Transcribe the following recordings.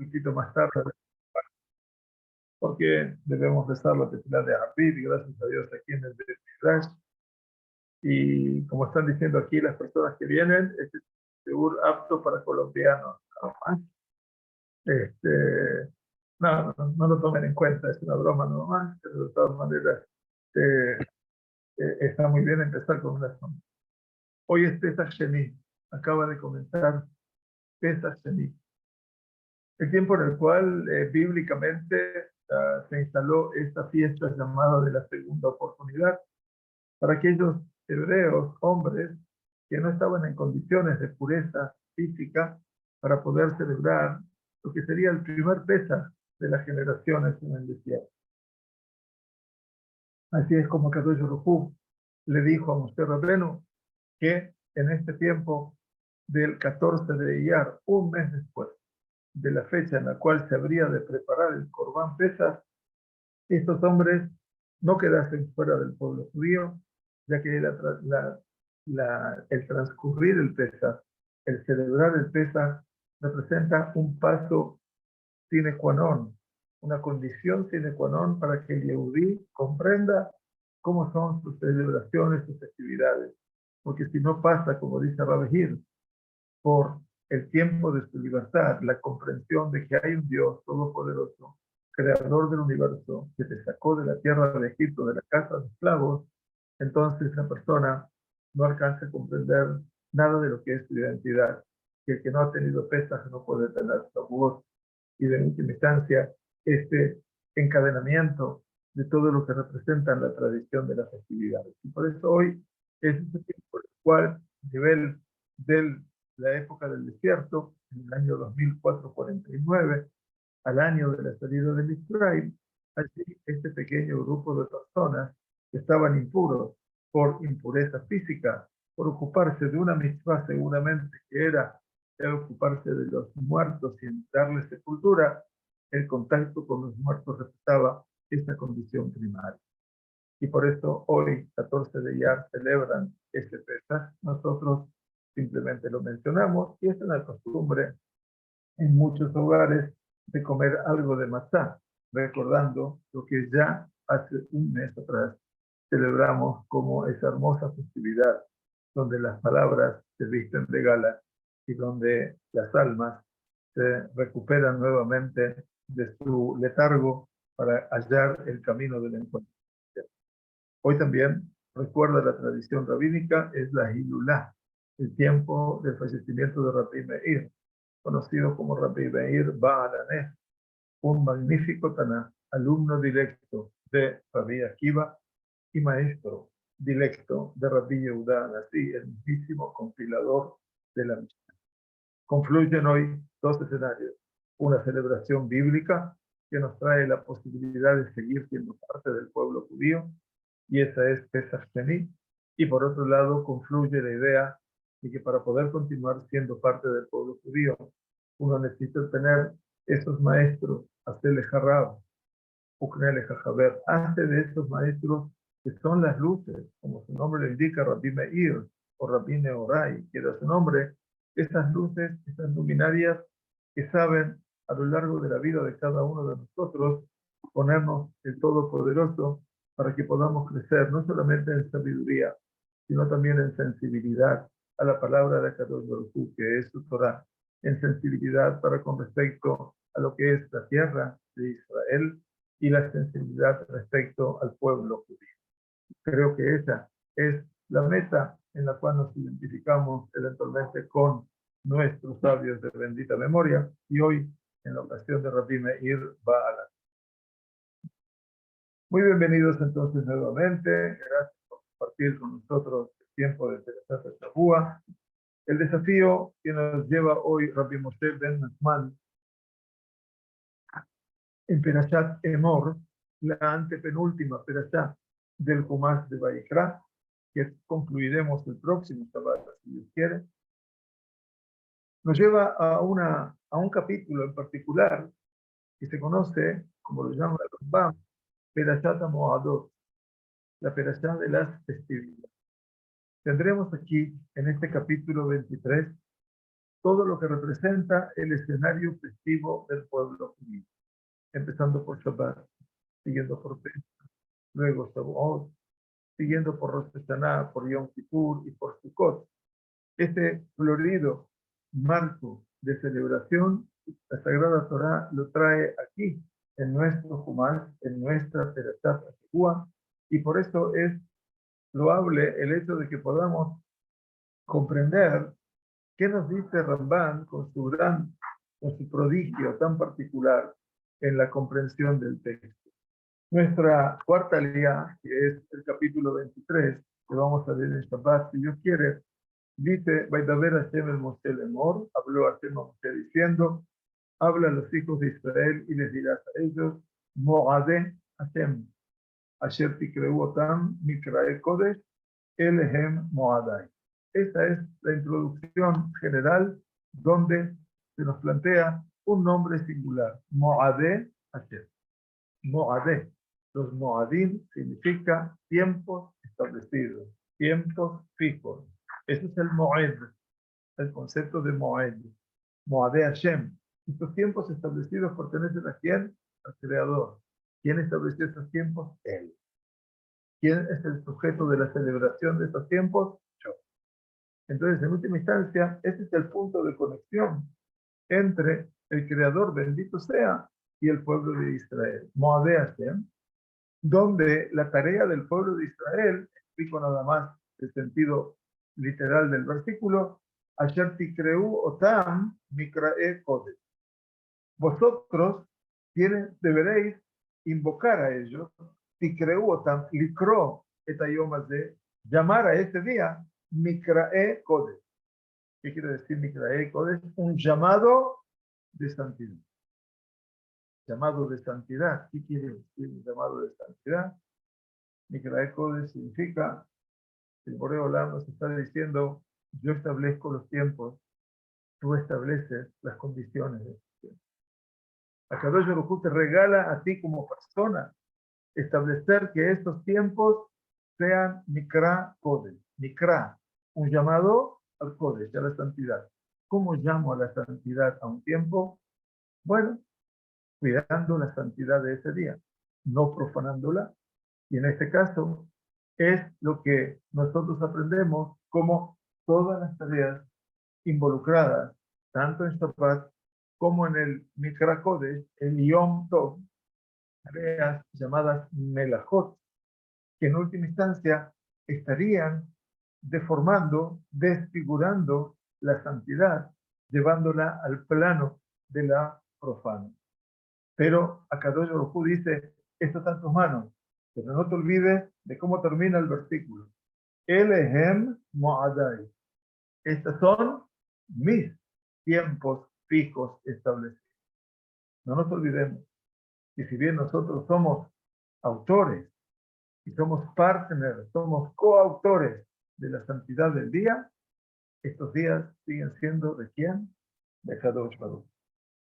poquito más tarde, porque debemos rezar la tefilá de Habib, gracias a Dios aquí en el Bet Midrash. Y como están diciendo aquí las personas que vienen, este es seguro apto para colombianos. ¿No? No lo tomen en cuenta, es una broma nomás, pero de todas maneras está muy bien empezar con una zona. Hoy es Pesach Sheni, acaba de comenzar Pesach Sheni, el tiempo en el cual bíblicamente se instaló esta fiesta llamada de la segunda oportunidad para aquellos hebreos, hombres, que no estaban en condiciones de pureza física para poder celebrar lo que sería el primer Pesach de las generaciones en el desierto. Así es como Kadosh Baruj Hu le dijo a Moshe Rabbeinu que en este tiempo del 14 de Iyar, un mes después de la fecha en la cual se habría de preparar el Corbán Pesach, estos hombres no quedasen fuera del pueblo judío, ya que el transcurrir el Pesach, el celebrar el Pesach, representa un paso sine qua non, una condición sine qua non para que el Yehudí comprenda cómo son sus celebraciones, sus actividades. Porque si no pasa, como dice Rabbi Hir, por el tiempo de su libertad, la comprensión de que hay un Dios todopoderoso, creador del universo, que te sacó de la tierra de Egipto, de la casa de esclavos, entonces la persona no alcanza a comprender nada de lo que es su identidad. Que el que no ha tenido Pesaj no puede tener Shavuot, y de última instancia este encadenamiento de todo lo que representa la tradición de las festividades. Y por eso hoy es ese tiempo por el cual, a nivel de la época del desierto, en el año 2449, al año de la salida de Israel, allí este pequeño grupo de personas que estaban impuros por impureza física, por ocuparse de una mitzvah seguramente que era ocuparse de los muertos y darles sepultura, el contacto con los muertos representaba esta condición primaria. Y por eso hoy, 14 de Iyar, celebran este Pesaj. Nosotros simplemente lo mencionamos y es una costumbre en muchos hogares de comer algo de matzá, recordando lo que ya hace un mes atrás celebramos como esa hermosa festividad donde las palabras se visten de gala y donde las almas se recuperan nuevamente de su letargo para hallar el camino del encuentro. Hoy también, recuerda la tradición rabínica, es la Hilulá, el tiempo del fallecimiento de Rabbi Meir, conocido como Rabbi Meir Baal HaNes, un magnífico Taná, alumno directo de Rabbi Akiva y maestro directo de Rabbi Yehuda Anasí, el mismísimo compilador de la Mishnah. Confluyen hoy dos escenarios: una celebración bíblica que nos trae la posibilidad de seguir siendo parte del pueblo judío, y esa es Pesach Sheni, y por otro lado confluye la idea de que para poder continuar siendo parte del pueblo judío, uno necesita tener esos maestros, hacerle jarrab, uknele jajaber, hace de esos maestros que son las luces, como su nombre le indica, Rabbi Meir o Rabbi Nehorai, que da su nombre, esas luces, esas luminarias que saben a lo largo de la vida de cada uno de nosotros ponernos el Todopoderoso para que podamos crecer no solamente en sabiduría, sino también en sensibilidad a la palabra de Kadosh Baruj Hu, que es su Torah, en sensibilidad para con respecto a lo que es la tierra de Israel y la sensibilidad respecto al pueblo judío. Creo que esa es la meta en la cual nos identificamos eventualmente con nuestros sabios de bendita memoria, y hoy, en la ocasión de Rabbi Meir Baal. Muy bienvenidos entonces nuevamente. Gracias por compartir con nosotros el tiempo de Teresat Shabua. El desafío que nos lleva hoy Rabbi Moshe Ben Nachman en Perashat Emor, la antepenúltima Perashat del Humash de Vayikra, que concluiremos el próximo Shabbat, si Dios quiere, nos lleva a un capítulo en particular que se conoce, como lo llama el Rambam, Perashat HaMoadot, la Perashat de las festividades. Tendremos aquí, en este capítulo 23, todo lo que representa el escenario festivo del pueblo judío, empezando por Shabbat, siguiendo por Pesach, luego Shavuot, siguiendo por Rosh Hashanah, por Yom Kippur y por Sukkot. Este florido marco de celebración, la Sagrada Torá lo trae aquí, en nuestro Jumash, en nuestra Perashat Ashua, y por eso es loable el hecho de que podamos comprender qué nos dice Ramban con su prodigio tan particular en la comprensión del texto. Nuestra cuarta aliyá, que es el capítulo 23, que vamos a leer en Shabbat, si Dios quiere, dice, Vaidaber Hashem el Moshe Lemor, habló Hashem a Moshe diciendo, habla a los hijos de Israel y les dirás a ellos, Moadeh Hashem, Asher Tikreu Otam, Mikrae Kodesh, Elehem Moadai. Esta es la introducción general donde se nos plantea un nombre singular, Moadeh Hashem. Moadeh. Los Moadim significa tiempos establecidos, tiempos fijos. Ese es el Moed, el concepto de Moed. Moadeh Hashem. Estos tiempos establecidos pertenecen a quién? Al Creador. ¿Quién estableció estos tiempos? Él. ¿Quién es el sujeto de la celebración de estos tiempos? Yo. Entonces, en última instancia, ese es el punto de conexión entre el Creador, bendito sea, y el pueblo de Israel. Moadeh Hashem, donde la tarea del pueblo de Israel, explico nada más el sentido literal del versículo, Asher tikreu otam mikrae kodesh. Vosotros deberéis invocar a ellos, tikreu otam, likro etayom de llamar a este día mikrae kodesh. ¿Qué quiere decir mikrae kodesh? Un llamado de santidad. Llamado de santidad. ¿Qué quiere decir un llamado de santidad? Mikrae Kodesh significa, el Boreo Olam nos está diciendo, yo establezco los tiempos, tú estableces las condiciones de los tiempos. Akadosh Baruj Hu te regala a ti como persona establecer que estos tiempos sean Mikra Kodesh. Mikra, un llamado al Kodesh, a la santidad. ¿Cómo llamo a la santidad a un tiempo? Bueno, cuidando la santidad de ese día, no profanándola. Y en este caso es lo que nosotros aprendemos como todas las tareas involucradas, tanto en Shabbat como en el Mikra Kodesh, el Yom Tov, tareas llamadas Melachot, que en última instancia estarían deformando, desfigurando la santidad, llevándola al plano de la profana. Pero Akadosh Baruj Hu dice, esto está en tus manos, pero no te olvides de cómo termina el versículo. Elehem Moadai. Estos son mis tiempos fijos establecidos. No nos olvidemos que si bien nosotros somos autores y somos partners, somos coautores de la santidad del día, estos días siguen siendo ¿de quién? De Akadosh Baruj Hu.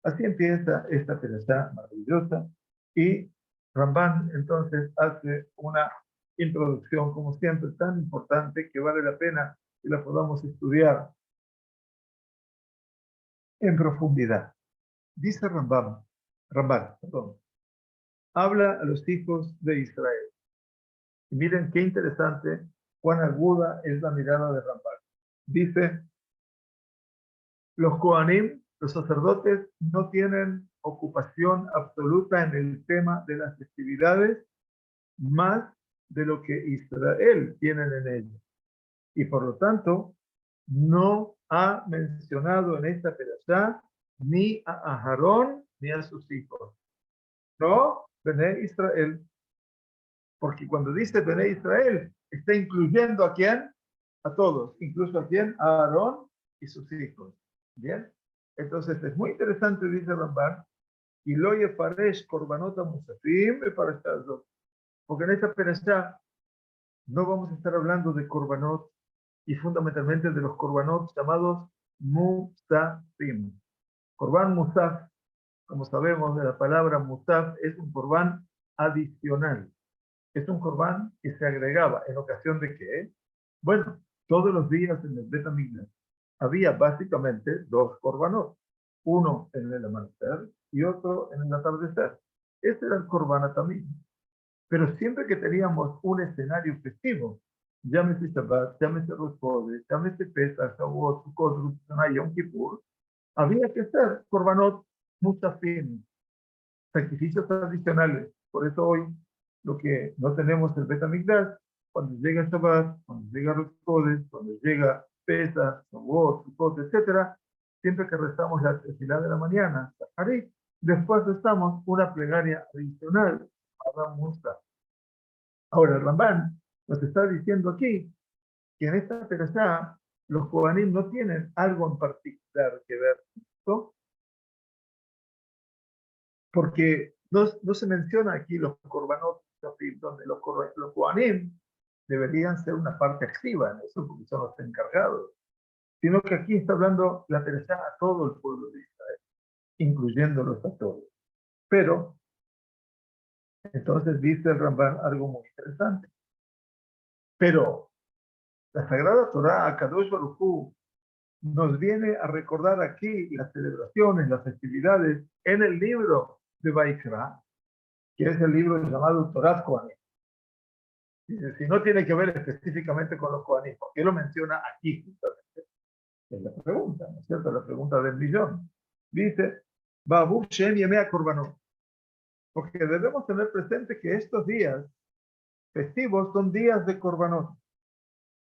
Así empieza esta perashá maravillosa y Ramban entonces hace una introducción, como siempre, tan importante que vale la pena que la podamos estudiar en profundidad. Dice Ramban, habla a los hijos de Israel. Y miren qué interesante, cuán aguda es la mirada de Ramban. Dice, los Kohanim, los sacerdotes, no tienen ocupación absoluta en el tema de las festividades más de lo que Israel tiene en ellos. Y por lo tanto, no ha mencionado en esta perashá ni a Aharón ni a sus hijos. No, Bené Israel. Porque cuando dice Bené Israel, está incluyendo ¿a quién? A todos, incluso ¿a quién? A Aarón y sus hijos. ¿Bien? Entonces es muy interesante, dice Ramban, y lo yefaresh korbanot musafim para estar dos. Porque en esta perashá no vamos a estar hablando de korbanot y fundamentalmente de los korbanot llamados musafim. Korban musaf, como sabemos de la palabra musaf, es un korban adicional. Es un korban que se agregaba en ocasión de qué? Bueno, todos los días en el Bet HaMikdash, había básicamente dos korbanot, uno en el amanecer y otro en el atardecer. Ese era el korban también. Pero siempre que teníamos un escenario festivo, llámese Shabbat, llámese Rosh Chodesh, llámese Pesach, Shavuot, Sukkot, Rosh Hashanah, Yom Kippur, había que hacer korbanot musafim, sacrificios tradicionales. Por eso hoy, lo que no tenemos el Bet HaMikdash, cuando llega Shabbat, cuando llega Rosh Chodesh, cuando llega Pesach, Shavuot, Sukkot, etcétera, siempre que rezamos la tefilá de la mañana, Shacharit, después rezamos una plegaria adicional, Adam Musa. Ahora, el Rambán nos está diciendo aquí que en esta perashá los Kohanim no tienen algo en particular que ver, ¿no? Porque no se menciona aquí los korbanot, donde los Kohanim deberían ser una parte activa en eso, porque son los encargados, sino que aquí está hablando la perashá a todo el pueblo de Israel, incluyéndolos a todos. Pero, entonces dice el Rambán algo muy interesante. Pero la Sagrada Torá, Akadosh Baruj Hu, nos viene a recordar aquí las celebraciones, las festividades en el libro de Baikra, que es el libro llamado Torah Kohanim. Si no tiene que ver específicamente con los Kohanim, ¿por qué lo menciona aquí justamente? Es la pregunta, ¿no es cierto? La pregunta del millón. Dice, Babu Shem Yemea Korbanot. Porque debemos tener presente que estos días festivos son días de Korbanot.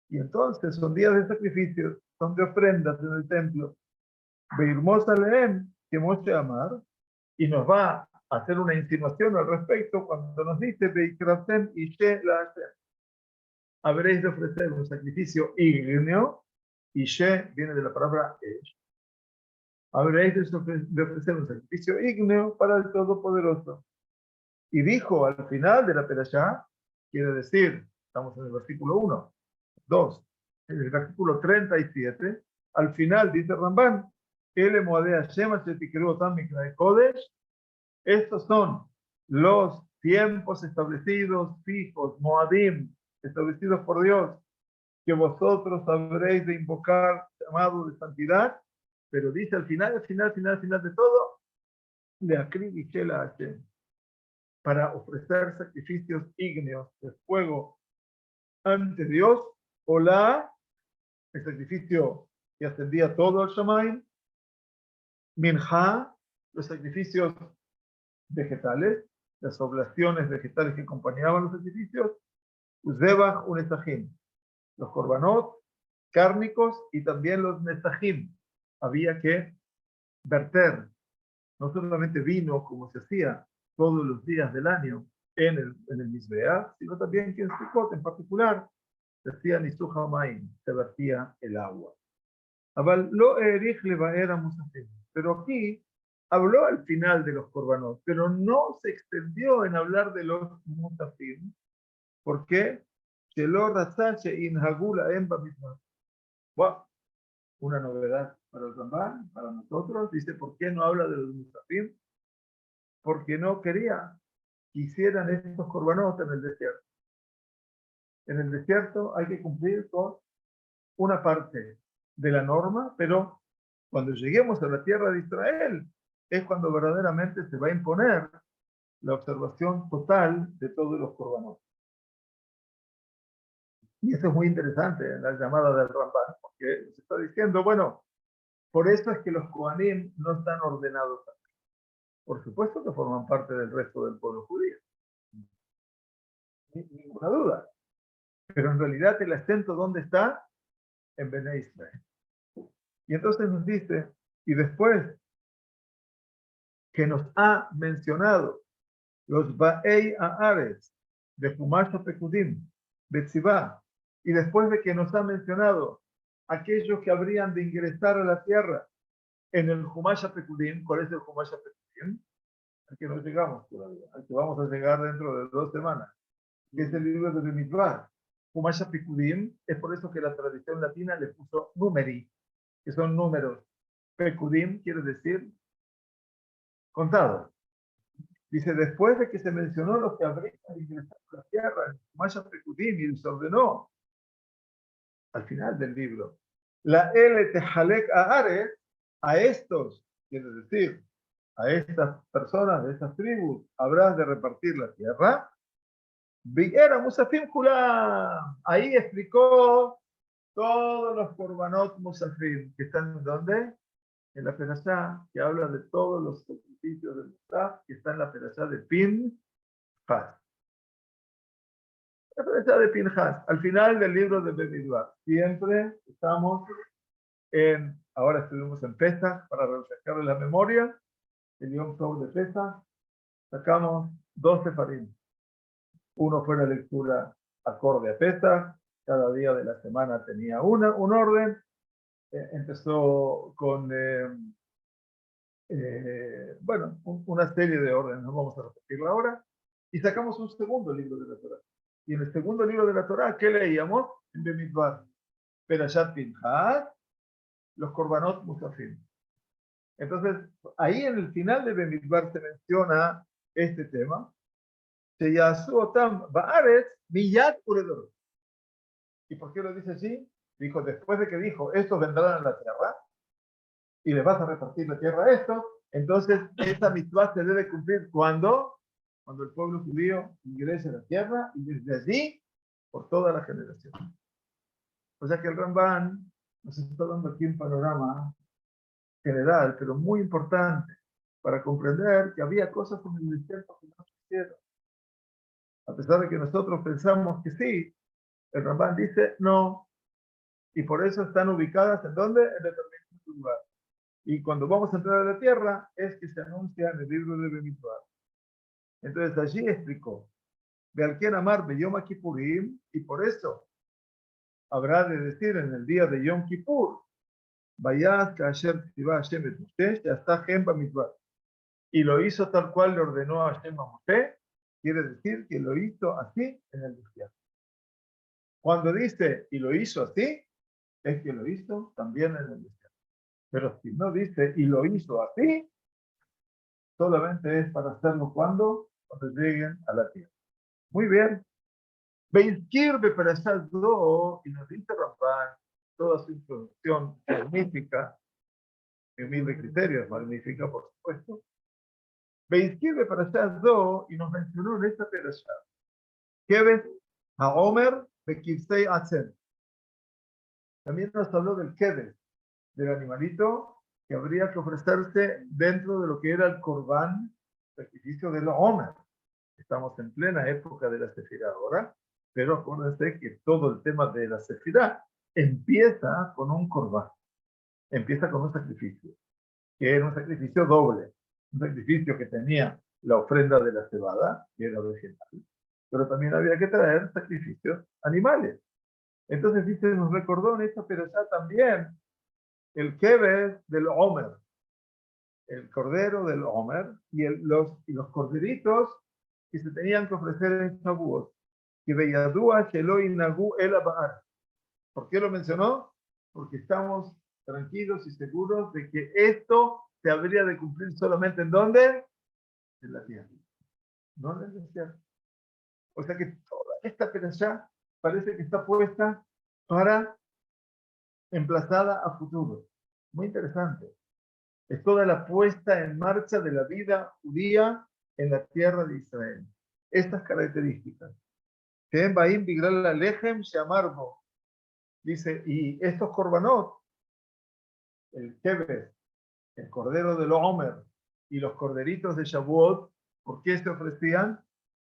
Y entonces son días de sacrificios, son de ofrendas en el templo. Beirmosa Leem, que Moshe Amar, y nos va a hacer una insinuación al respecto cuando nos dice Beikraftem y She la Hashem. Habréis de ofrecer un sacrificio ígneo, y She viene de la palabra Esh. Habréis de ofrecer un sacrificio ígneo para el Todopoderoso. Y dijo al final de la perashá, quiere decir, estamos en el versículo 1, 2, en el versículo 37, al final dice Rambán, estos son los tiempos establecidos, fijos, Moadim, establecidos por Dios, que vosotros habréis de invocar llamado de santidad, pero dice al final de todo, le acribiché la Hashem, para ofrecer sacrificios ígneos de fuego ante Dios, o el sacrificio que ascendía todo al Shamaim, Minha, los sacrificios vegetales, las oblaciones vegetales que acompañaban los sacrificios, Uzebach un Nesajim, los korbanot cárnicos y también los Nesajim. Había que verter no solamente vino como se hacía todos los días del año en el Mizbeah, sino también que en Sukkot en particular se hacía Nisuch HaMaim, se vertía el agua. Pero aquí habló al final de los korbanot, pero no se extendió en hablar de los musafim. ¿Por qué? Wow, una novedad para el Rambán, para nosotros. Dice, ¿por qué no habla de los musafim? Porque no quería que hicieran estos korbanot en el desierto. En el desierto hay que cumplir con una parte de la norma, pero cuando lleguemos a la tierra de Israel es cuando verdaderamente se va a imponer la observación total de todos los korbanot. Y eso es muy interesante en la llamada del Rambán, porque se está diciendo, bueno, por eso es que los Kohanim no están ordenados aquí. Por supuesto que forman parte del resto del pueblo judío. Ninguna duda. Pero en realidad el acento, ¿dónde está? En Bnei Israel. Y entonces nos dice, y después que nos ha mencionado los Ba'ei Haaretz de Humash Pekudim, Betzibá, y después de que nos ha mencionado aquellos que habrían de ingresar a la tierra en el Humash Pekudim, ¿cuál es el Humash Pekudim? Al que no llegamos todavía, al que vamos a llegar dentro de 2 semanas, que es el libro de Bemidbar. Humash Pekudim, es por eso que la tradición latina le puso numeri, que son números. Pekudim quiere decir contados. Dice, después de que se mencionó los que habrían de ingresar a la tierra, Maya Pekudim, y les ordenó, al final del libro, La L tejalek Ares, a estos, quiere decir, a estas personas de estas tribus, habrás de repartir la tierra. Era Musafim Kulam. Ahí explicó todos los Korbanot Musafim, que están en ¿dónde? En la Perashá, que habla de todos los sacrificios del Musaf, que está en la Perashá de Pinhas. La Perashá de Pinhas, al final del libro de Bemidbar. Siempre estamos ahora estuvimos en Pesach, para refrescar la memoria, el Yom Tov de Pesach, sacamos 12 sefarim. Uno fue la lectura acorde a Pesach, cada día de la semana tenía un orden, empezó con, bueno, una serie de órdenes, no vamos a repetirla ahora, y sacamos un segundo libro de la Torá. Y en el segundo libro de la Torá, ¿qué leíamos? En Bemidbar, Perashat Pinhas, los Korbanot Musafim. Entonces, ahí en el final de Bemidbar se menciona este tema, ¿y por qué lo dice así? Dijo, después de que dijo, estos vendrán a la tierra, y les vas a repartir la tierra a estos, entonces esa mitzvah se debe cumplir cuando el pueblo judío ingrese a la tierra, y desde allí, por toda la generación. O sea que el Ramban nos está dando aquí un panorama general, pero muy importante, para comprender que había cosas en el desierto que no se hicieron. A pesar de que nosotros pensamos que sí, el Ramban dice no, y por eso están ubicadas en ¿dónde? En determinados lugares. Y cuando vamos a entrar a la tierra, es que se anuncia en el libro de Bemidbar. Entonces allí explicó, Be'alken amar beyom Kippurim, y por eso habrá de decir en el día de Yom Kippur, Vayaz kasher tzivá Hashem et Moshe, hasta Hashem Bamidbar. Y lo hizo tal cual le ordenó a Hashem a Moshe, quiere decir que lo hizo así en el desierto. Cuando dice y lo hizo así, es que lo hizo también en el desierto. Pero si no dice y lo hizo así, solamente es para hacerlo cuando lleguen a la tierra. Muy bien. Beizkir beperashat do, y nos dice Ramban, toda su introducción magnífica, de humilde criterios, magnífica por supuesto. Beizkir beperashat do, y nos mencionó en esta perashat, Keves HaOmer bekivsei Atzen. También nos habló del Keves, del animalito que habría que ofrecerse dentro de lo que era el Corbán, sacrificio del Omer. Estamos en plena época de la Sefirá ahora, pero acuérdense que todo el tema de la Sefirá empieza con un Corbán, empieza con un sacrificio, que era un sacrificio doble, un sacrificio que tenía la ofrenda de la cebada, que era vegetal, pero también había que traer sacrificios animales. Entonces, dice, nos recordó en esta perashá también el Keves del Omer, el cordero del Omer, y los corderitos que se tenían que ofrecer en Shavuot, que Beyadúa Sheloi Nagu El Abar. ¿Por qué lo mencionó? Porque estamos tranquilos y seguros de que esto se habría de cumplir solamente ¿en dónde? En la tierra, no en el desierto. O sea que toda esta perashá parece que está puesta para emplazada a futuro. Muy interesante. Es toda la puesta en marcha de la vida judía en la tierra de Israel. Estas características. Dice, y estos korbanot, el keves, el cordero del Omer y los corderitos de Shavuot, ¿por qué se ofrecían?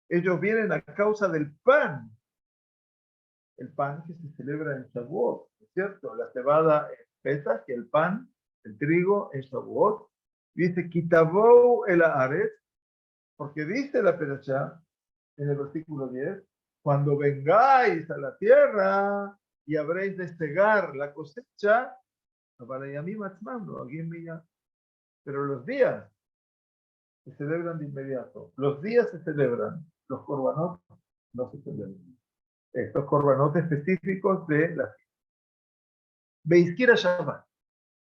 Ellos vienen a causa del pan. El pan que se celebra en Shavuot, ¿es cierto? La cebada en Pesach, que el pan, el trigo en Shavuot. Dice, Kitabou el Haaretz, porque dice la perashá en el versículo 10, cuando vengáis a la tierra y habréis de cegar la cosecha, pero los días se celebran de inmediato. Los días se celebran, los korbanot no se celebran. Estos korbanot específicos de la Beizkira Shabbat.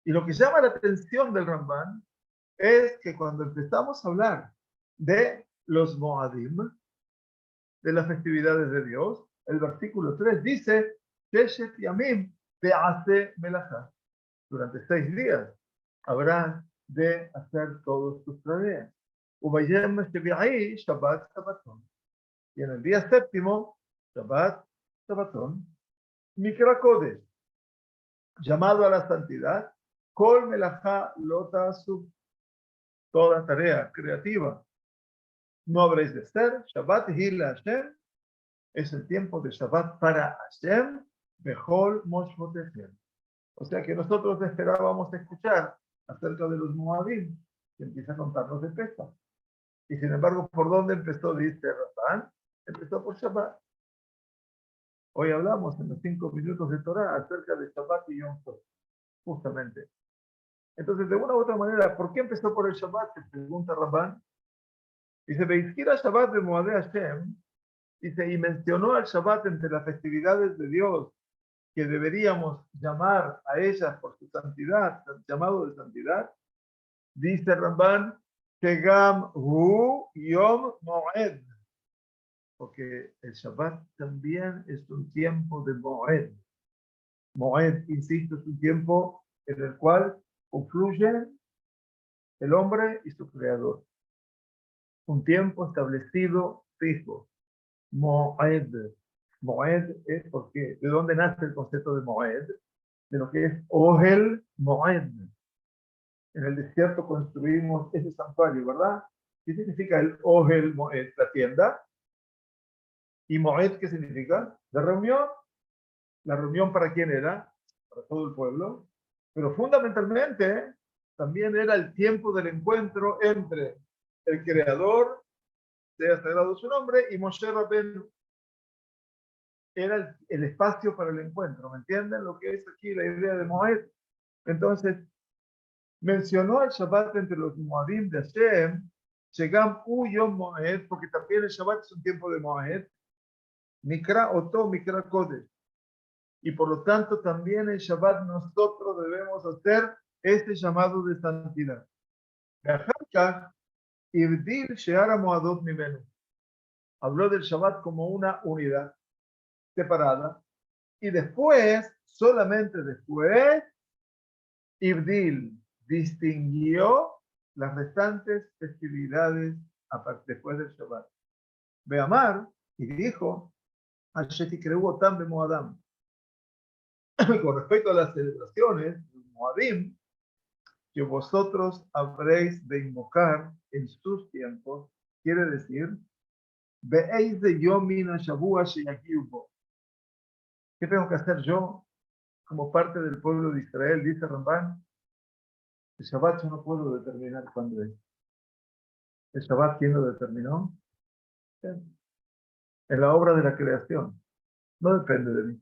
Y lo que llama la atención del Ramban es que cuando empezamos a hablar de los Moadim, de las festividades de Dios, el versículo 3 dice, Teshet Yamim te hace melajá. Durante 6 días habrás de hacer todas tus tareas. Ubayem Shevi'ai Shabbat Shabbaton. Y en el día séptimo, Shabbat Shabbaton, Mikra Kodesh, llamado a la santidad, Kol Melajá Lota Sub, toda tarea creativa no habréis de hacer. Shabbat Hila Hashem, es el tiempo de Shabbat para Hashem, Behol Moshvotechem. O sea que nosotros esperábamos escuchar acerca de los Moadim, que empieza a contarnos de Pesach. Y sin embargo, ¿por dónde empezó? Dice Ratán, empezó por Shabbat. Hoy hablamos en los 5 minutos de Torah acerca de Shabbat y Yom Tov, justamente. Entonces, de una u otra manera, ¿por qué empezó por el Shabbat? Se pregunta Rabban. Dice, Beizkira Shabbat de Moadé Hashem, dice, y mencionó al Shabbat entre las festividades de Dios, que deberíamos llamar a ellas por su santidad, llamado de santidad. Dice Ramban, Tegam Hu Yom Moed, porque el Shabbat también es un tiempo de Moed. Moed, insisto, es un tiempo en el cual confluyen el hombre y su creador. Un tiempo establecido, fijo. Moed. Moed es porque, ¿de dónde nace el concepto de Moed? De lo que es Ohel Moed. En el desierto construimos ese santuario, ¿verdad? ¿Qué significa el Ohel Moed? La tienda. ¿Y Moed qué significa? La reunión. ¿La reunión para quién era? Para todo el pueblo. Pero fundamentalmente también era el tiempo del encuentro entre el Creador, sea sagrado su nombre, y Moshe Rabbeinu. Era el espacio para el encuentro. ¿Me entienden lo que es aquí la idea de Moed? Entonces, mencionó el Shabbat entre los Moadim de Hashem, Shegam U Yom Moed, porque también el Shabbat es un tiempo de Moed, Mikra Oto, Mikra Kodesh. Y por lo tanto, también el Shabbat nosotros debemos hacer este llamado de santidad. Ibdil Sheara Moadot Mimenu. Habló del Shabbat como una unidad separada. Y después, solamente después, Ibdil distinguió las restantes festividades después del Shabbat. Beamar, y dijo, Moadam. Con respecto a las celebraciones, Moadim, que vosotros habréis de invocar en sus tiempos, quiere decir, Ve'eis de Yomina Shabua Sheyakiubo. ¿Qué tengo que hacer yo como parte del pueblo de Israel? Dice Ramban. El Shabbat yo no puedo determinar cuándo es. ¿El Shabbat quién lo determinó? En la obra de la creación. No depende de mí.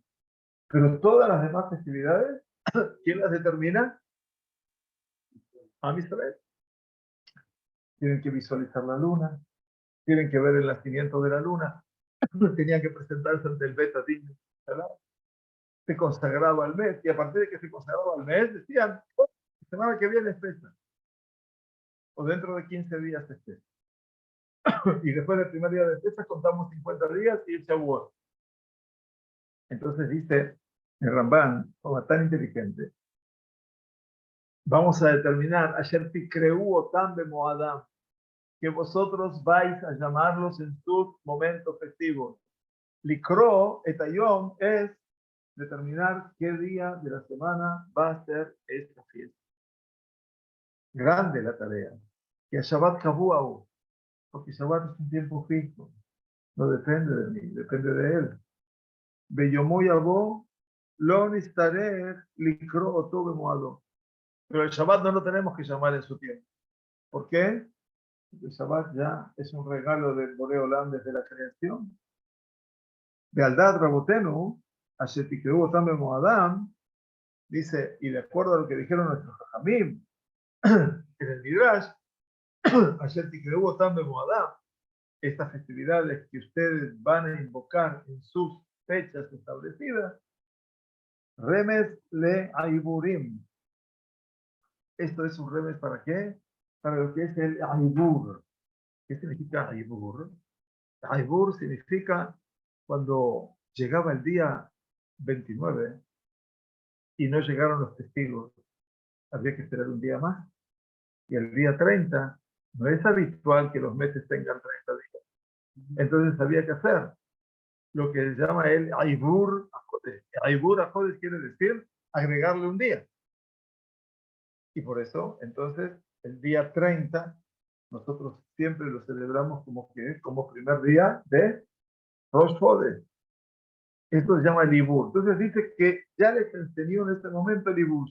Pero todas las demás festividades, ¿quién las determina? Am Israel. Tienen que visualizar la luna, tienen que ver el nacimiento de la luna, tenían que presentarse ante el Bet Adin, ¿verdad? Se consagraba al mes, y a partir de que se consagraba al mes, decían, oh, la semana que viene es fecha, o dentro de 15 días es fecha. Y después del primer día de fecha contamos 50 días y el Shavuot. Entonces dice el Ramban, como tan inteligente, vamos a determinar, ayer Tikreu Otam Bemoadam, que vosotros vais a llamarlos en sus momentos festivos. Likro etayom es determinar qué día de la semana va a ser esta fiesta. Grande la tarea. Que Shabbat Kabuau, porque Shabbat es un tiempo fijo. No depende de mí, depende de él. Beyomu Yabo, lo nistarer likro oto bemoado. Pero el Shabbat no lo tenemos que llamar en su tiempo. ¿Por qué? Porque el Shabbat ya es un regalo del Boreo Olam desde la creación. Bealdad Rabotenu, Ashetikreu Otam Bemoadam, dice, y de acuerdo a lo que dijeron nuestros Jajamim, en el Midrash, Ashetikreu Otam Bemoadam, estas festividades que ustedes van a invocar en sus fechas establecidas, remes le aiburim. Esto es un remes para qué? Para lo que es el aibur. ¿Qué significa aibur? Aibur significa cuando llegaba el día 29, y no llegaron los testigos. Había que esperar un día más. Y el día 30 no es habitual que los meses tengan 30 días. Entonces había que hacer lo que se llama el Aibur Ajodes. Aibur Ajodes quiere decir agregarle un día. Y por eso, entonces, el día 30, nosotros siempre lo celebramos como primer día de Rosh Chodesh. Esto se llama el Ibur. Entonces dice que ya les enseñó en este momento el Ibur.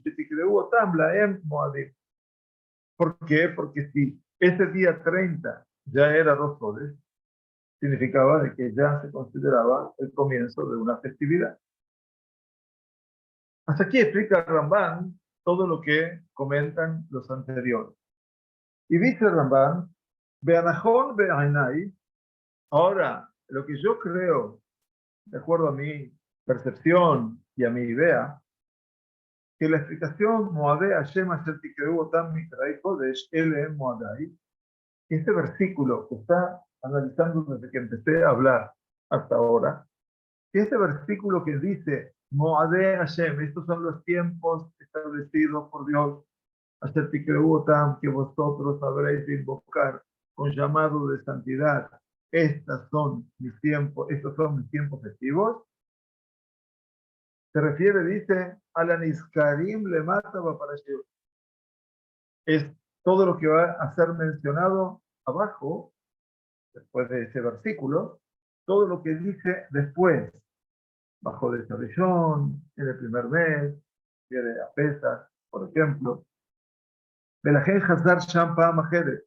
¿Por qué? Porque si ese día 30 ya era Rosh Chodesh, significaba de que ya se consideraba el comienzo de una festividad. Hasta aquí explica Ramban todo lo que comentan los anteriores. Y dice Ramban, Beanajón Beainai, ahora, lo que yo creo, de acuerdo a mi percepción y a mi idea, que la explicación Moadé Hashem Asher Tikreu Otam Mikrai Kodesh Ele Moadai, este versículo que está analizando desde que empecé a hablar hasta ahora, este versículo que dice Moadé Hashem, estos son los tiempos establecidos por Dios, Asher Tikreu Otam, que vosotros sabréis invocar con llamado de santidad. Estos son mis tiempos festivos. Se refiere, dice, a la Niskarim le mata para es todo lo que va a ser mencionado abajo, después de ese versículo, todo lo que dice después, bajo de Rishon, en el primer mes, viene a Pesach, por ejemplo, de la Gen Hazar Shampa Majeres.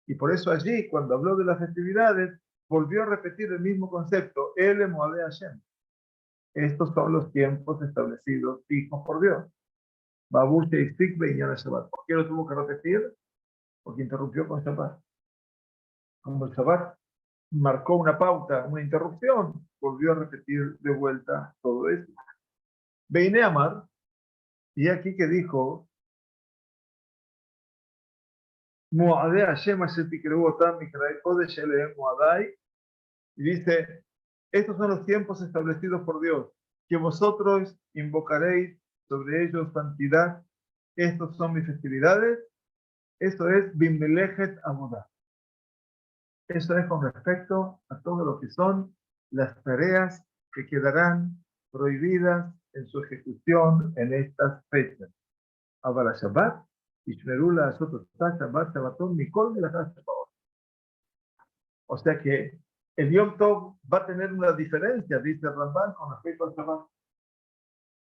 Y por eso allí, cuando habló de las festividades, volvió a repetir el mismo concepto, El Moadé Hashem. Estos son los tiempos establecidos, fijos por Dios. Babusha y Sikbe y Shabbat. ¿Por qué lo tuvo que repetir? Porque interrumpió con Shabbat. Como el Shabbat marcó una pauta, una interrupción, volvió a repetir de vuelta todo eso. Beine Amar, y aquí que dijo, Moadé Hashem Asher Tikreu Otam Mikrai Kodesh Elehem Moadai, y dice, estos son los tiempos establecidos por Dios, que vosotros invocaréis sobre ellos santidad, estos son mis festividades, eso es Bimelechet Avodah. Eso es con respecto a todo lo que son las tareas que quedarán prohibidas en su ejecución en estas fechas. Abara Shabbat, Ishmerula Sototá Shabbat, Shabbatón, Mikol de la Shabbat. O sea que el Yom Tov va a tener una diferencia, dice el Ramban, con respecto al Shabbat.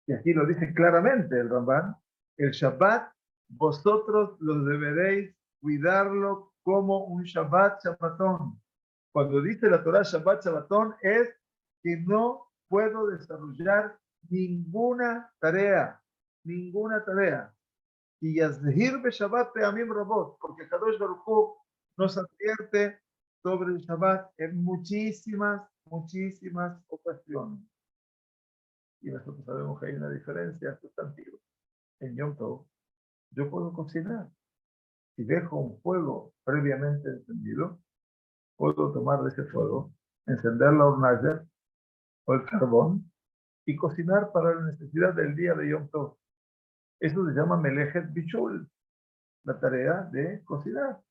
Y aquí lo dice claramente el Ramban. El Shabbat, vosotros los deberéis cuidarlo como un Shabbat Shabbatón. Cuando dice la Torah Shabbat Shabbatón es que no puedo desarrollar ninguna tarea. Y Yazhir be Shabbat Peamim Rabot, porque Kadosh Baruj Hu nos advierte sobre el Shabbat en muchísimas ocasiones. Y nosotros sabemos que hay una diferencia sustantiva. En Yom Tov, yo puedo cocinar. Si dejo un fuego previamente encendido, puedo tomar de ese fuego, encender la hornalla o el carbón y cocinar para la necesidad del día de Yom Tov. Eso se llama Melechet Bichul, la tarea de cocinar.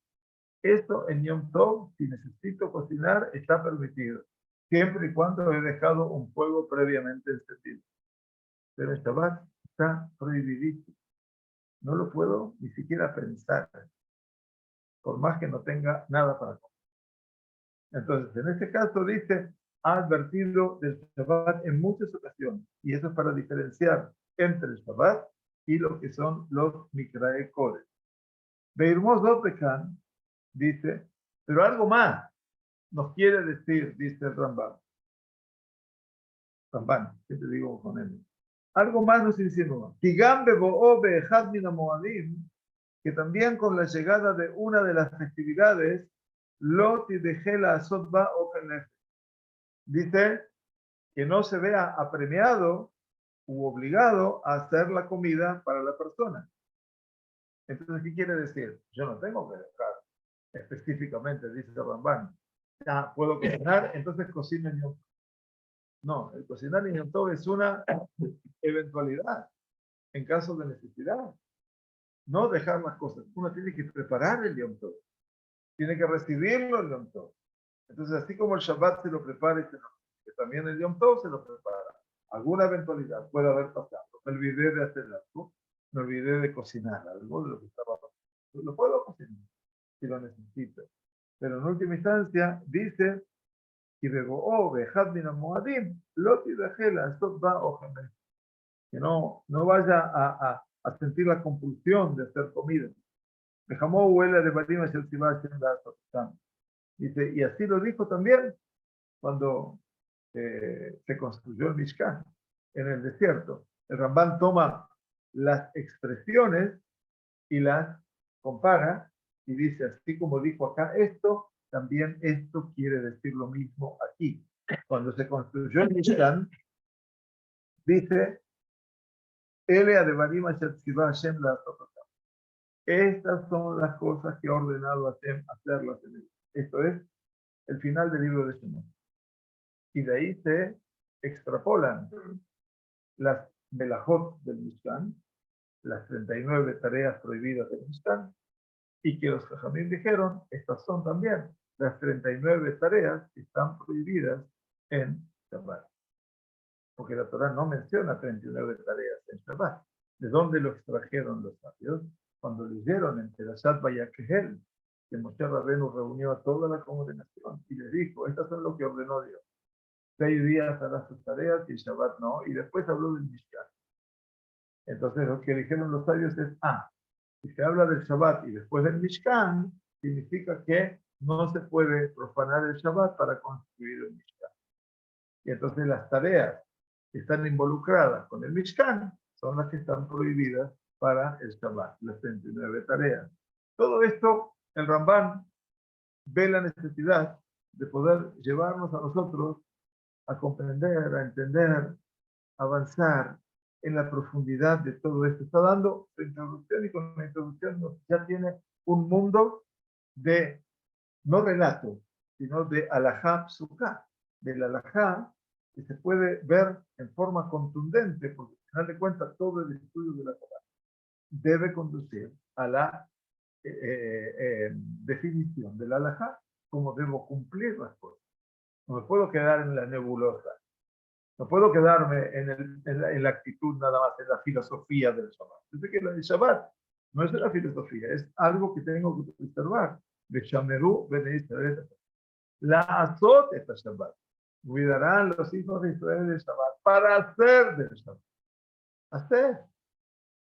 Esto en Yom Tov, si necesito cocinar, está permitido, siempre y cuando he dejado un fuego previamente encendido. Pero el Shabbat está prohibidísimo. No lo puedo ni siquiera pensar, por más que no tenga nada para comer. Entonces, en este caso dice, ha advertido del Shabbat en muchas ocasiones, y eso es para diferenciar entre el Shabbat y lo que son los Mikrae Kodesh. Beirmos Dopekan dice, pero algo más nos quiere decir, dice el Ramban, ¿qué te digo con él? Algo más nos insinúa, que también con la llegada de una de las festividades, Loti de Gela Asotba o dice que no se vea apremiado u obligado a hacer la comida para la persona. Entonces, ¿qué quiere decir? Yo no tengo que dejar específicamente, dice Ramban. Ya puedo cocinar, entonces cocino en Yom Tov. No, el cocinar en Yom Tov es una eventualidad. en caso de necesidad. No dejar las cosas. Uno tiene que preparar el Yom Tov. Tiene que recibirlo el Yom Tov. Entonces, así como el Shabbat se lo prepara y se lo recibe, también el Yom Tov se lo prepara. Alguna eventualidad puede haber pasado. Me olvidé de hacer algo. Me olvidé de cocinar algo de lo que estaba pasando. Lo puedo cocinar si lo necesito. Pero en última instancia dice, y luego, oh, vejad min moadim, loti dejela, esto va ojame. Que no vaya a sentir la compulsión de hacer comida. Dejamó huela de Badim el Sibach en la Sotán. Dice, y así lo dijo también cuando se construyó el Mishkan en el desierto. El Rambán toma las expresiones y las compara y dice, así como dijo acá esto, también esto quiere decir lo mismo aquí. Cuando se construyó el Mishkan, dice, Ele Adevarim Asher Tzivah Hashem la Sototá. Estas son las cosas que ha ordenado Hashem hacerlas en él. Esto es el final del libro de Shemot. Y de ahí se extrapolan las melajot del Mishkan, las 39 tareas prohibidas del Mishkan, y que los Jajamim dijeron, estas son también las 39 tareas que están prohibidas en Shabbat. Porque la Torah no menciona 39 tareas en Shabbat. ¿De dónde lo extrajeron los sabios? Cuando leyeron en Perashat Vayakehel, que Moshe Rabbeinu reunió a toda la congregación y le dijo, estas son lo que ordenó Dios. 6 días hará sus tareas y el Shabbat no, y después habló del Mishkan. Entonces lo que dijeron los sabios es, si se habla del Shabbat y después del Mishkan, significa que no se puede profanar el Shabbat para construir el Mishkan. Y entonces las tareas que están involucradas con el Mishkan son las que están prohibidas para el Shabbat, las 39 tareas. Todo esto, el Rambán ve la necesidad de poder llevarnos a nosotros a comprender, a entender, a avanzar en la profundidad de todo esto. Está dando su introducción y con la introducción ya tiene un mundo de, no relato, sino de alajá psuká, del alajá que se puede ver en forma contundente, porque al final de cuentas todo el estudio de la Torah debe conducir a la definición del alajá, como debo cumplir las cosas. No me puedo quedar en la nebulosa. No puedo quedarme en la actitud nada más, en la filosofía del Shabbat. Dice que el Shabbat no es una filosofía, es algo que tengo que observar. Beshameru bene Israel. La azot esta Shabbat. Cuidarán los hijos de Israel del Shabbat para hacer del Shabbat. Hacer.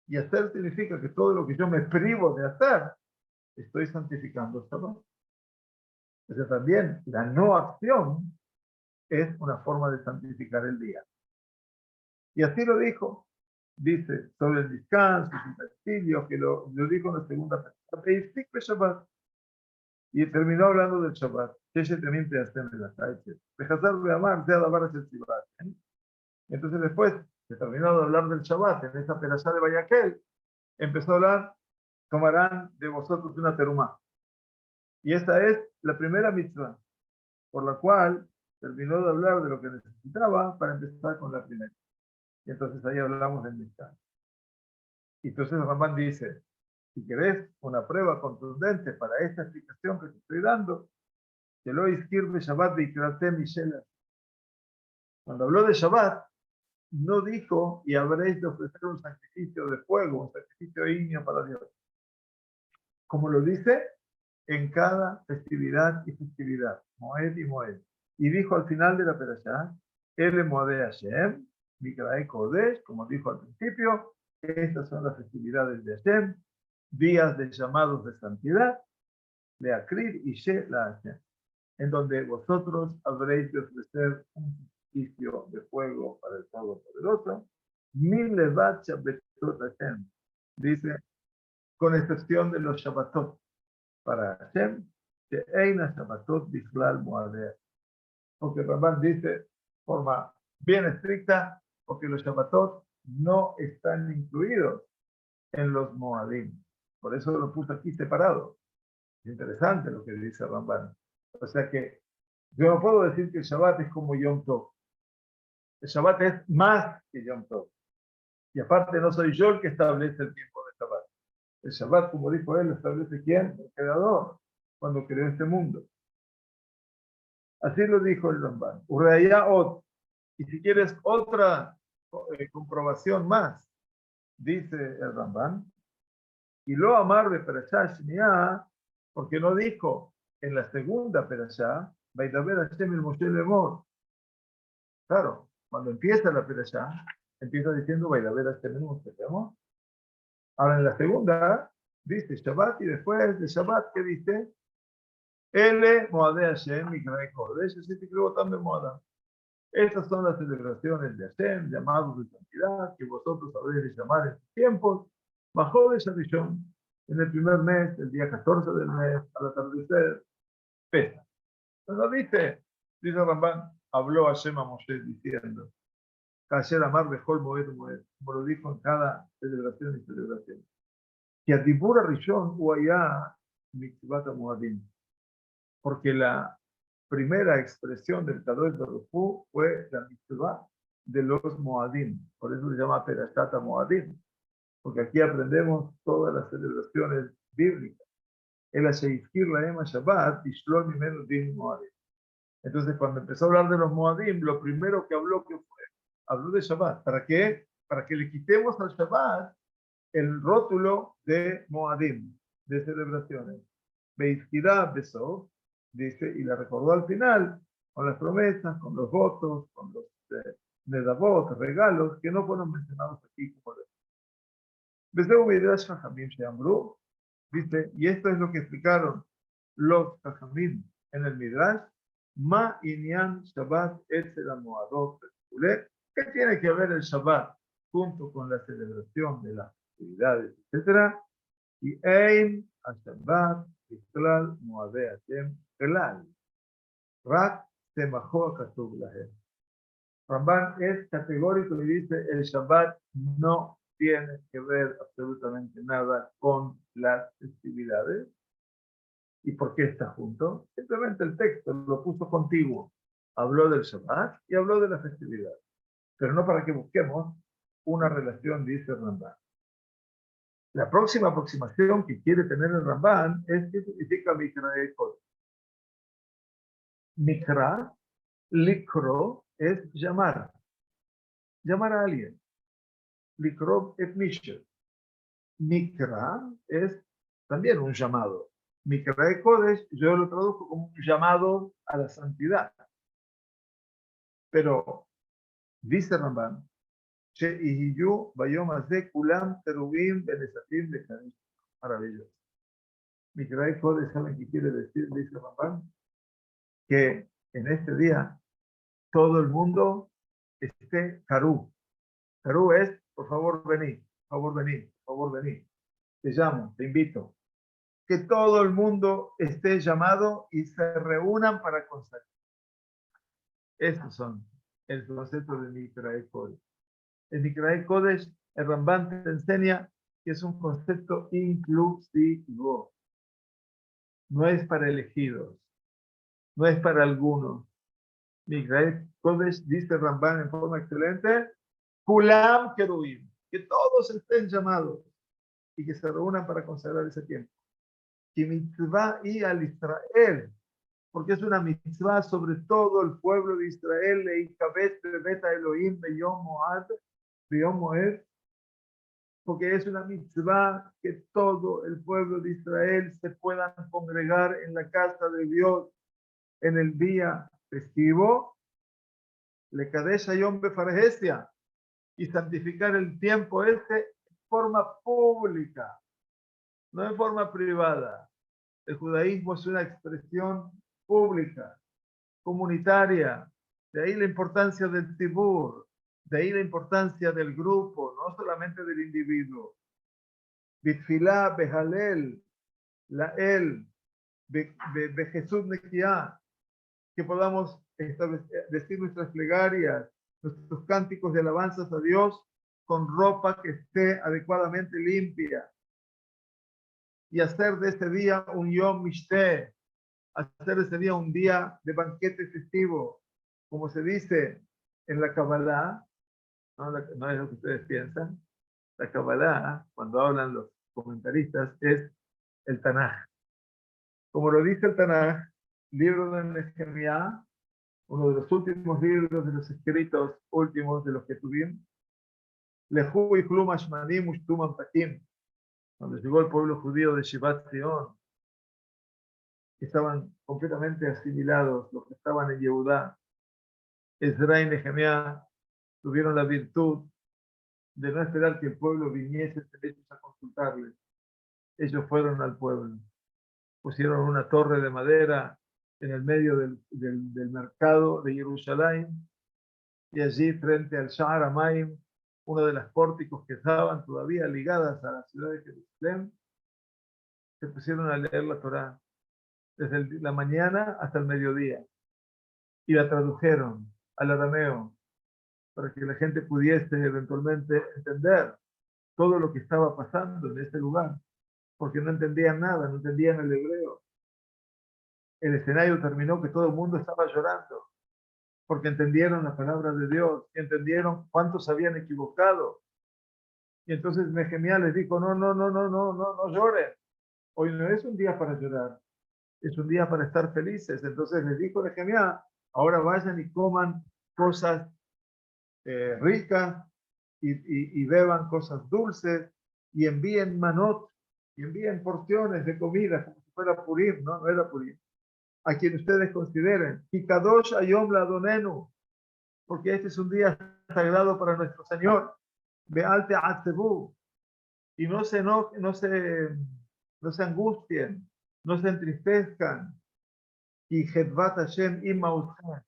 Y hacer significa que todo lo que yo me privo de hacer, estoy santificando el Shabbat. Entonces también la no acción es una forma de santificar el día. Y así lo dijo, dice, sobre el descanso, sus utensilios, que lo dijo en la segunda persona. Y terminó hablando del Shabbat. Entonces después, de terminado de hablar del Shabbat, en esa perashá de Vayakhel, empezó a hablar, tomarán de vosotros una terumá. Y esa es la primera mitzvah, por la cual terminó de hablar de lo que necesitaba para empezar con la primera. Y entonces ahí hablamos del Mishkan. Y entonces Ramán dice, si querés una prueba contundente para esta explicación que te estoy dando, que lo izquirbe Shabbat de Ikrate Mishela. Cuando habló de Shabbat, no dijo, y habréis de ofrecer un sacrificio de fuego, un sacrificio ígneo para Dios. Como lo dice en cada festividad y festividad, Moed y Moed. Y dijo al final de la perashá, Ele Moed Hashem, Mikrae Kodesh, como dijo al principio, estas son las festividades de Hashem, días de llamados de santidad, de Akrid y She la Hashem, en donde vosotros habréis de ofrecer un sacrificio de fuego para el Todopoderoso, Min Levat Shabbatot Hashem, dice, con excepción de los Shabbatot para Hashem, que Eina Shabbatot Bichlal Moadeh. Porque Ramban dice de forma bien estricta, porque los Shabbatot no están incluidos en los Moadim. Por eso lo puse aquí separado. Es interesante lo que dice Ramban. O sea que yo no puedo decir que el Shabbat es como Yom Tov. El Shabbat es más que Yom Tov. Y aparte no soy yo el que establece el tiempo de Shabbat. El Shabbat, como dijo él, lo establece ¿quién? El Creador, cuando creó este mundo. Así lo dijo el Ramban. Urreaya ot. Y si quieres otra comprobación más, dice el Ramban, y lo amar de Perashá Shniá, porque no dijo en la segunda Perashá, Vaidaber Hashem el Moshe Lemor. Claro, cuando empieza la Perashá, empieza diciendo Vaidaber Hashem el Moshe Lemor. Ahora en la segunda dice Shabbat y después de Shabbat, ¿qué dice? Ele Moadé Hashem Mikra Kodesh, así te creo también Moadá. Estas son las celebraciones de Hashem, llamados de santidad, que vosotros habréis de llamar en sus tiempos. Bajó de Shabishon, en el primer mes, el día 14 del mes, al atardecer, pesa. Pero dice Ramban, habló Hashem a Moshe diciendo, Kasher Amar Bejol Moed Moed, como lo dijo en cada celebración y celebración. Que a Dibura Rishon huaya mitzvat Moadim, porque la primera expresión del Kadosh Baruj Hu fue la mitzvah de los Moadim, por eso se llama Perashat Moadim, porque aquí aprendemos todas las celebraciones bíblicas. El Asheizkir Laema Shabbat, Tishlol Mimenu Din Moadim. Entonces, cuando empezó a hablar de los Moadim, lo primero que habló, ¿qué fue? Habló de Shabbat. ¿Para qué? Para que le quitemos al Shabbat el rótulo de Moadim, de celebraciones. Beizkirah Besov, dice, y la recordó al final, con las promesas, con los votos, con los nedavot, regalos, que no fueron mencionados aquí como de. Beseu Midrash Chachamim Sheamru, dice, y esto es lo que explicaron los Chachamim en el Midrash, Ma Inyan Shabbat Etzel Moadot. ¿Qué tiene que ver el Shabbat junto con la celebración de las actividades, etcétera? Y Ein Shabbat Iklal Moadeh Hashem Kelal. Rak Semachó Kasub Lahem. Ramban es categórico y dice, el Shabbat no tiene que ver absolutamente nada con las festividades. ¿Y por qué está junto? Simplemente el texto lo puso contiguo. Habló del Shabbat y habló de la festividad. Pero no para que busquemos una relación, dice Ramban. La próxima aproximación que quiere tener el Ramban es qué significa Mikra de Kodesh. Mikra, likro, es llamar. Llamar a alguien. Likro et misher. Mikra es también un llamado. Mikra de Kodesh, yo lo traduzco como un llamado a la santidad. Pero, dice Ramban, maravilloso. Mikra de Kodesh, ¿saben qué quiere decir? Dice Ramban, que en este día todo el mundo esté Karú. Karú es, por favor, vení, por favor, vení, por favor, vení. Te llamo, te invito. Que todo el mundo esté llamado y se reúnan para consagrar. Estos son el concepto de Mikra Kodesh. El Mikra Kodesh, el Ramban te enseña que es un concepto inclusivo. No es para elegidos, no es para algunos. Mikra Kodesh, dice Ramban en forma excelente, Kulam Kerubim, que todos estén llamados y que se reúnan para consagrar ese tiempo. Que mitzvah y al Israel, porque es una mitzvah sobre todo el pueblo de Israel, y Kabet Beta Elohim Beyom Moed, Beyom Moed, porque es una mitzvah que todo el pueblo de Israel se puedan congregar en la casa de Dios en el día festivo, le Kadesh Hayom Befarhesia, y santificar el tiempo este en forma pública, no en forma privada. El judaísmo es una expresión pública, comunitaria. De ahí la importancia del tibur, de ahí la importancia del grupo, no solamente del individuo. Bitfilá, behalel, lael, Jesús Nekiá, que podamos decir nuestras plegarias, nuestros cánticos de alabanzas a Dios con ropa que esté adecuadamente limpia. Y hacer de este día un Yom Mishte, hacer de este día un día de banquete festivo, como se dice en la Kabbalah, no es lo que ustedes piensan. La Kabbalah, cuando hablan los comentaristas, es el Tanaj. Como lo dice el Tanaj, libro de Nehemías, uno de los últimos libros de los escritos últimos de los que tuvimos, Lehu y Klum Ashmanim Ushtum Ampakim, cuando llegó el pueblo judío de Shivat Zion, estaban completamente asimilados los que estaban en Yehudá. Ezra y Nehemías tuvieron la virtud de no esperar que el pueblo viniese ellos a consultarles. Ellos fueron al pueblo. Pusieron una torre de madera en el medio del mercado de Jerusalén y allí frente al Sha'ar Hamayim, uno de las pórticos que estaban todavía ligadas a la ciudad de Jerusalén, se pusieron a leer la Torá desde la mañana hasta el mediodía y la tradujeron al arameo para que la gente pudiese eventualmente entender todo lo que estaba pasando en ese lugar, porque no entendían nada, no entendían el hebreo. El escenario terminó que todo el mundo estaba llorando, porque entendieron la palabra de Dios, entendieron cuántos habían equivocado. Y entonces Nehemías les dijo, no lloren. Hoy no es un día para llorar, es un día para estar felices. Entonces les dijo Nehemías, ahora vayan y coman cosas ricas y beban cosas dulces y envíen manot, y envíen porciones de comida como si fuera Purim, no era Purim, a quien ustedes consideren. Y Kadosh Ayom Ladonenu, porque este es un día sagrado para nuestro Señor. Bealte Atzebu, y no se angustien, no se entristezcan. Y Hedvat Hashem Imaushan,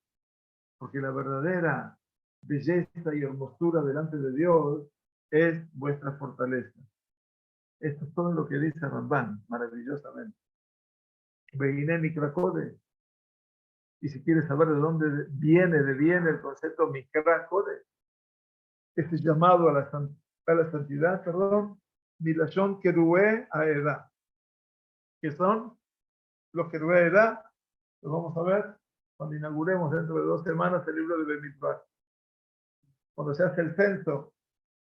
porque la verdadera belleza y hermosura delante de Dios es vuestra fortaleza. Esto es todo lo que dice Ramban, maravillosamente. Veine Mikra Kodesh. Y si quieres saber de dónde viene el concepto Mikra Kodesh, este llamado a la santidad, Milashon Kerué Aedá. ¿Qué son los Kerué Aedá? Los vamos a ver cuando inauguremos dentro de 2 semanas el libro de Bemitzvah. Cuando se hace el censo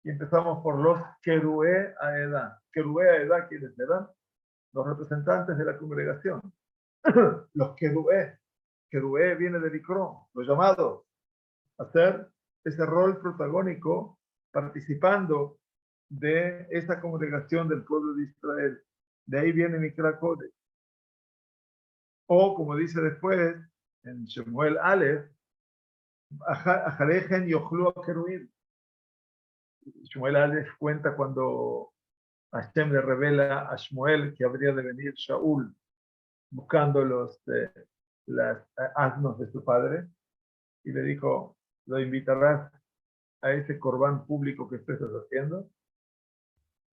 y empezamos por los Kerué Aedá. Kerué Aedá, ¿quiénes serán? Los representantes de la congregación. Los Kerué. Kerué viene de Ikro, los llamados a hacer ese rol protagónico participando de esa congregación del pueblo de Israel. De ahí viene Mikra Kodesh. O, como dice después, en Shemuel Aleph, Ajarejen Yochlu Keruim. Shemuel Aleph cuenta cuando Hashem le revela a Shmuel que habría de venir Shaul buscando las asnos de su padre, y le dijo, lo invitarás a ese corbán público que estás haciendo.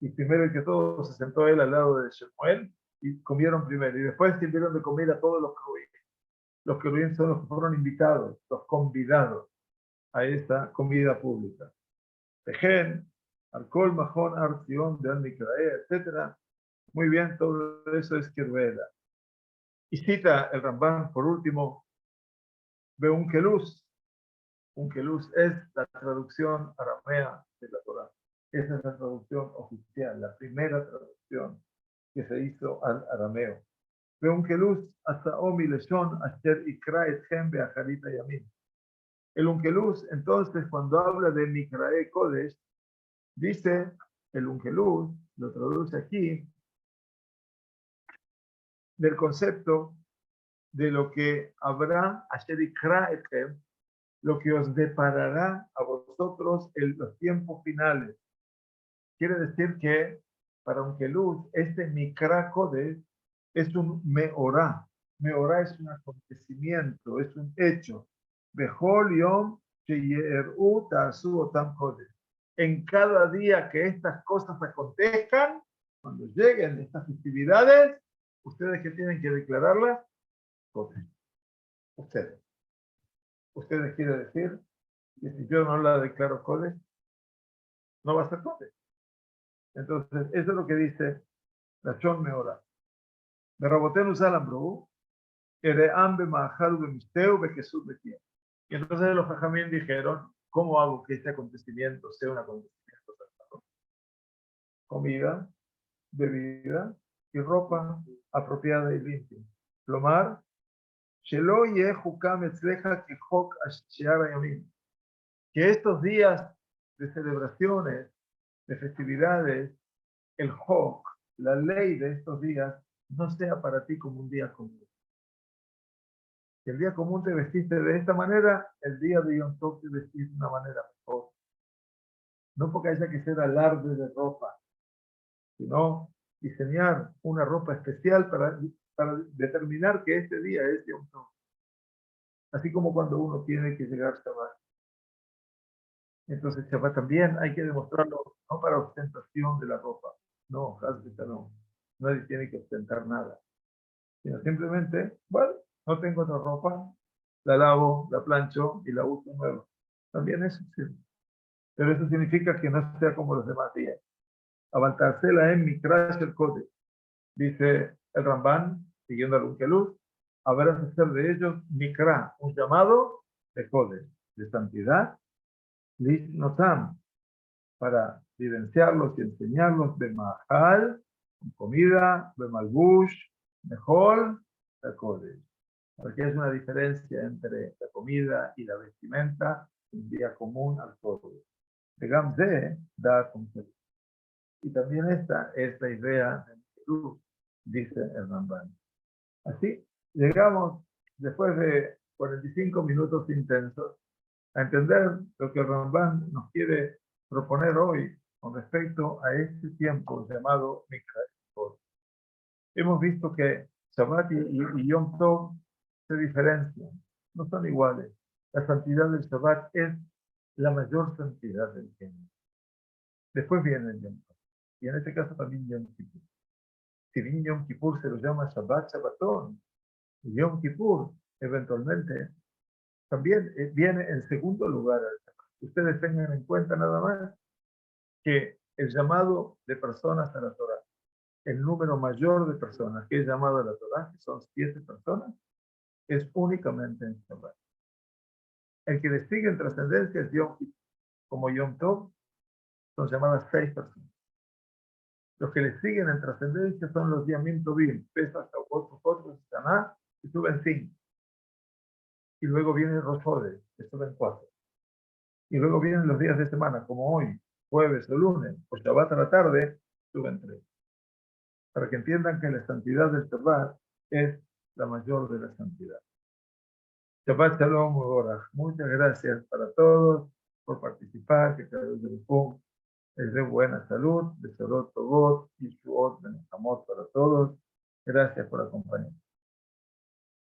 Y primero que todo se sentó él al lado de Shemuel y comieron primero, y después sirvieron de comida a todos los querubín. Los querubín son los que fueron invitados, los convidados a esta comida pública. Tejen, alcohol, majón, arción, de Al-Mikrae, etc. Muy bien, todo eso es querubela. Y cita el Rambam, por último, Beunkeluz. Unkeluz es la traducción aramea de la Torá. Esa es la traducción oficial, la primera traducción que se hizo al arameo. Beunkeluz hasta Omi Leshon Asher Ikra Etchem Beacharita Yamim. El Unkeluz, entonces, cuando habla de Mikrae Kodesh, dice el Unkeluz, lo traduce aquí, del concepto de lo que habrá Asher Ikra Etchem, lo que os deparará a vosotros en los tiempos finales. Quiere decir que para Unkeluz, este Mikra Kodesh es un meorá. Meorá es un acontecimiento, es un hecho. Bechol yom sheyeru ta'asu otam kodesh. En cada día que estas cosas acontezcan, cuando lleguen estas festividades, ustedes que tienen que declararlas, Kodesh. Ustedes quieren decir que si yo no la declaro Kodesh, no va a ser Kodesh. Entonces, eso es lo que dice la Shon Meorá. De Rabotenu Salambru, Eream Bemahal Bemisteu Bekesut Bekia. Y entonces los Jajamín dijeron, ¿Cómo hago que este acontecimiento sea un acontecimiento sagrado? Comida, bebida y ropa apropiada y limpia. Lomar, Shelo yehukam etzlecha kechok she'ar hayamim. Que estos días de celebraciones, de festividades, el Hok, la ley de estos días, no sea para ti como un día común. Si el día común te vestiste de esta manera, el día de Yom Tov te vestiste de una manera mejor. No porque haya que ser alarde de ropa, sino diseñar una ropa especial para determinar que este día es Yom Tov. Así como cuando uno tiene que llegar a Shabbat. Entonces Shabbat también hay que demostrarlo, no para ostentación de la ropa. No, no. Nadie tiene que ostentar nada. Sino simplemente, bueno, no tengo otra ropa, la lavo, la plancho y la uso nueva. También eso sí. Pero eso significa que no sea como los demás días. Avantársela en mi crash el código. Dice el Ramban, siguiendo al Unkeluz, habrás de hacer de ellos mikra, un llamado de código, de santidad, notam, para vivenciarlos y enseñarlos de mahal, con comida, de malbush, mejor, de código. Porque es una diferencia entre la comida y la vestimenta, un día común al código. De Gamze da concepto. Y también esta es la idea de Jesús, dice el Ramban. Así, llegamos, después de 45 minutos intensos, a entender lo que el Ramban nos quiere proponer hoy con respecto a este tiempo llamado Mikra. Hemos visto que Shabbat y Yom Tov se diferencian, no son iguales. La santidad del Shabbat es la mayor santidad del tiempo. Después viene el Yom Tov. Y en este caso también Yom Kippur. Si bien Yom Kippur se lo llama Shabbat, Shabbatón, y Yom Kippur eventualmente también viene en segundo lugar. Ustedes tengan en cuenta nada más que el llamado de personas a la Torah, el número mayor de personas que es llamado a la Torah, que son 7 personas, es únicamente en Shabbat. El que le sigue en trascendencia es Yom Kippur, como Yom Tov, son llamadas 6 personas. Los que le siguen en trascendencia son los Yamim Tovim, Pesach, Shavuot, Shaná, que suben 5. Y luego viene Rosh Hodesh, que suben 4. Y luego vienen los días de semana, como hoy, jueves o lunes, o Shabbat a la tarde, suben 3. Para que entiendan que la santidad del Shabbat es la mayor de la santidad. Shabbat Shalom, muchas gracias para todos por participar, que cada vez les dé buena salud, de salud, y su orden, amor para todos. Gracias por acompañarnos.